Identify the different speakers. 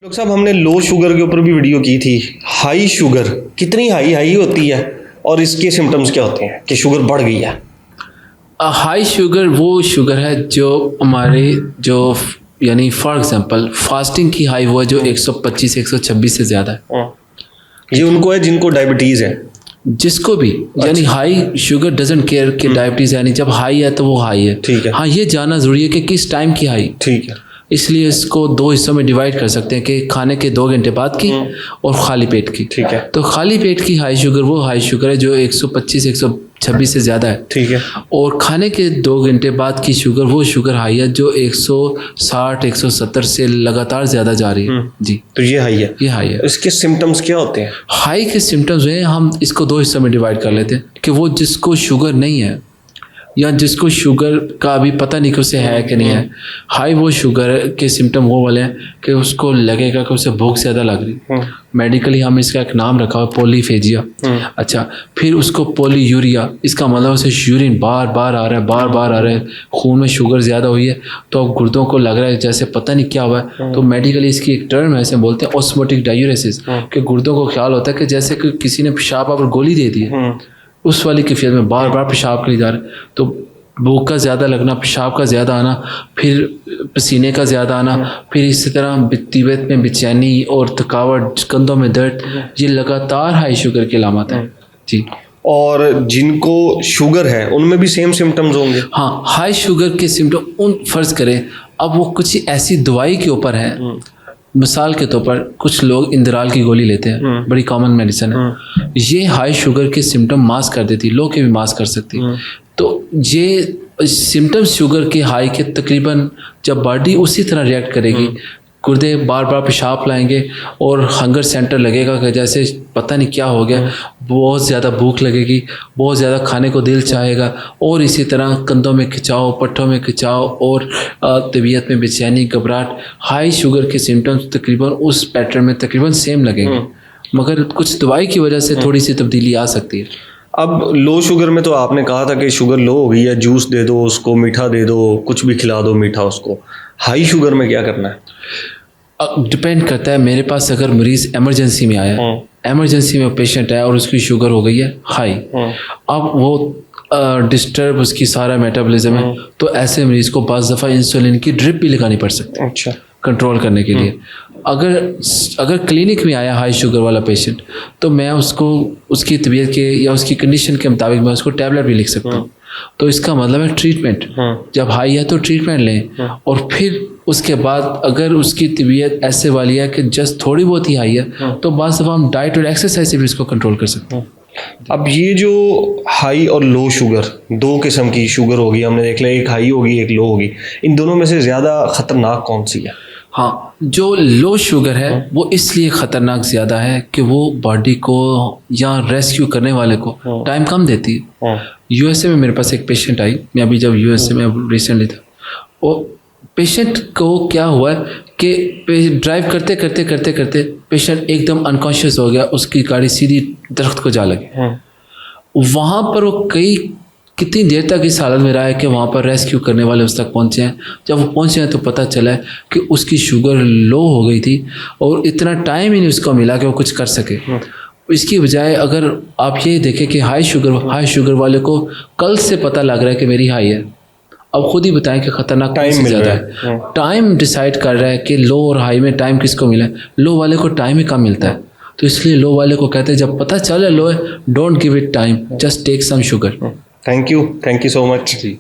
Speaker 1: Doctor साहब, हमने low sugar के ऊपर भी वीडियो की थी। हाई शुगर कितनी हाई होती है और इसके सिम्टम्स क्या होते हैं कि शुगर बढ़ गई है?
Speaker 2: हाई शुगर वो शुगर है जो हमारे जो यानी फॉर एग्जांपल फास्टिंग की हाई हुआ जो 125 126 से ज़्यादा है।
Speaker 1: ये उनको है जिनको डायबिटीज़ है?
Speaker 2: जिसको भी यानी हाई शुगर डजंट केयर कि डायबिटीज़ यानी जब हाई है तो वो हाई है।
Speaker 1: ठीक है।
Speaker 2: हाँ, ये जानना ज़रूरी है कि किस टाइम की हाई।
Speaker 1: ठीक है।
Speaker 2: इसलिए इसको दो हिस्सों में डिवाइड कर सकते हैं कि खाने के 2 घंटे बाद की और खाली पेट की।
Speaker 1: ठीक है।
Speaker 2: तो खाली पेट की हाई शुगर वो हाई शुगर है जो 125 126 से ज़्यादा है।
Speaker 1: ठीक है।
Speaker 2: और खाने के 2 घंटे बाद की शुगर वो शुगर हाई है जो 160 170 से लगातार ज़्यादा जा रही है। जी,
Speaker 1: तो ये हाई है।
Speaker 2: ये हाई है।
Speaker 1: इसके सिम्टम्स क्या होते हैं?
Speaker 2: हाई के सिम्टम्स हैं, हम इसको 2 हिस्सों में डिवाइड कर लेते हैं कि वो जिसको शुगर नहीं है या जिसको शुगर का अभी पता नहीं कि उसे है कि नहीं है। हाई वो शुगर के सिम्टम वो वाले हैं कि उसको लगेगा कि उसे भूख ज़्यादा लग रही। मेडिकली हम इसका एक नाम रखा हुआ पॉलीफेजिया। अच्छा, फिर उसको पॉलीयूरिया, इसका मतलब उसे यूरिन बार बार आ रहा है, खून में शुगर ज़्यादा हुई है तो अब गुर्दों को लग रहा है जैसे पता नहीं क्या हुआ है। तो मेडिकली इसकी एक टर्म है, ऐसे बोलते हैं ऑस्मोटिक डायूरेसिस, कि गुर्दों को ख्याल होता है कि जैसे कि किसी ने पेशाब पर गोली दे दी है, उस वाली कैफियत में बार बार पेशाब के लिए जा रहे हैं। तो भूख का ज़्यादा लगना, पेशाब का ज़्यादा आना, फिर पसीने का ज़्यादा आना, फिर इसी तरह तबीयत में बेचैनी और थकावट, कंधों में दर्द, ये लगातार हाई शुगर की अलामत है। जी।
Speaker 1: और जिनको शुगर है उनमें भी सेम सिम्टम्स होंगे?
Speaker 2: हाँ, हाई शुगर के सिम्टम उन फ़र्ज़ करें अब वो कुछ ऐसी दवाई के ऊपर है। मिसाल के तौर पर कुछ लोग इंदराल की गोली लेते हैं, बड़ी कॉमन मेडिसिन है। ये हाई शुगर के सिम्टम मास्क कर देती, लो के भी मास्क कर सकती। तो ये सिम्टम्स शुगर के हाई के तकरीबन जब बॉडी उसी तरह रिएक्ट करेगी, गुर्दे बार बार पेशाब लाएंगे और हंगर सेंटर लगेगा कि जैसे पता नहीं क्या हो गया, बहुत ज़्यादा भूख लगेगी, बहुत ज़्यादा खाने को दिल चाहेगा, और इसी तरह कंधों में खिंचाव, पट्टों में खिंचाव और तबीयत में बेचैनी, घबराहट। हाई शुगर के सिम्टम्स तकरीबन उस पैटर्न में तकरीबन सेम लगेंगे, मगर कुछ दवाई की वजह से थोड़ी सी तब्दीली आ सकती है।
Speaker 1: अब लो शुगर में तो आपने कहा था कि शुगर लो हो गई है, जूस दे दो उसको, मीठा दे दो, कुछ भी खिला दो मीठा उसको। हाई शुगर में क्या करना है?
Speaker 2: डिपेंड करता है। मेरे पास अगर मरीज़ एमरजेंसी में आया, एमरजेंसी में पेशेंट है और उसकी शुगर हो गई है हाई, अब वो डिस्टर्ब उसकी सारा मेटाबॉलिज्म है, तो ऐसे मरीज़ को बाज़ दफ़ा इंसुलिन की ड्रिप भी लगानी पड़ सकती है।
Speaker 1: अच्छा।
Speaker 2: कंट्रोल करने के लिए। अगर क्लिनिक में आया हाई शुगर वाला पेशेंट, तो मैं उसको उसकी तबीयत के या उसकी कंडीशन के मुताबिक मैं उसको टैबलेट भी लिख सकता हूँ। तो इसका मतलब है ट्रीटमेंट, जब हाई है तो ट्रीटमेंट लें, और फिर उसके बाद अगर उसकी तबीयत ऐसे वाली है कि जस्ट थोड़ी बहुत ही हाई है, तो बाज़ दफ़ा हम डाइट और एक्सरसाइज से भी इसको कंट्रोल कर सकते हैं।
Speaker 1: अब ये जो हाई और लो शुगर, 2 किस्म की शुगर होगी, हमने देख लिया, एक हाई होगी एक लो होगी। इन दोनों में से ज़्यादा ख़तरनाक कौन सी है?
Speaker 2: हाँ, जो लो शुगर है वो इसलिए ख़तरनाक ज़्यादा है कि वो बॉडी को या रेस्क्यू करने वाले को टाइम कम देती है। यूएसए में मेरे पास एक पेशेंट आई, मैं अभी जब यूएसए में रिसेंटली था, वो पेशेंट को क्या हुआ कि ड्राइव करते करते करते करते पेशेंट एकदम अनकॉन्शियस हो गया, उसकी गाड़ी सीधी दरख्त को जा लगी। वहाँ पर वो कितनी देर तक इस हालत में रहा है कि वहाँ पर रेस्क्यू करने वाले उस तक पहुँचे हैं। जब वो पहुँचे हैं तो पता चला है कि उसकी शुगर लो हो गई थी और इतना टाइम ही नहीं उसको मिला कि वो कुछ कर सके। इसकी बजाय अगर आप ये देखें कि हाई शुगर वाले को कल से पता लग रहा है कि मेरी हाई है, अब खुद ही बताएं कि ख़तरनाक कौन सी ज़्यादा है। टाइम डिसाइड कर रहा है कि लो और हाई में टाइम किसको मिला है। लो वाले को टाइम ही कम मिलता है, तो इसलिए लो वाले को कहते हैं जब पता चले लो है, don't give it time, just take some sugar.
Speaker 1: Thank you so much.
Speaker 2: Ji.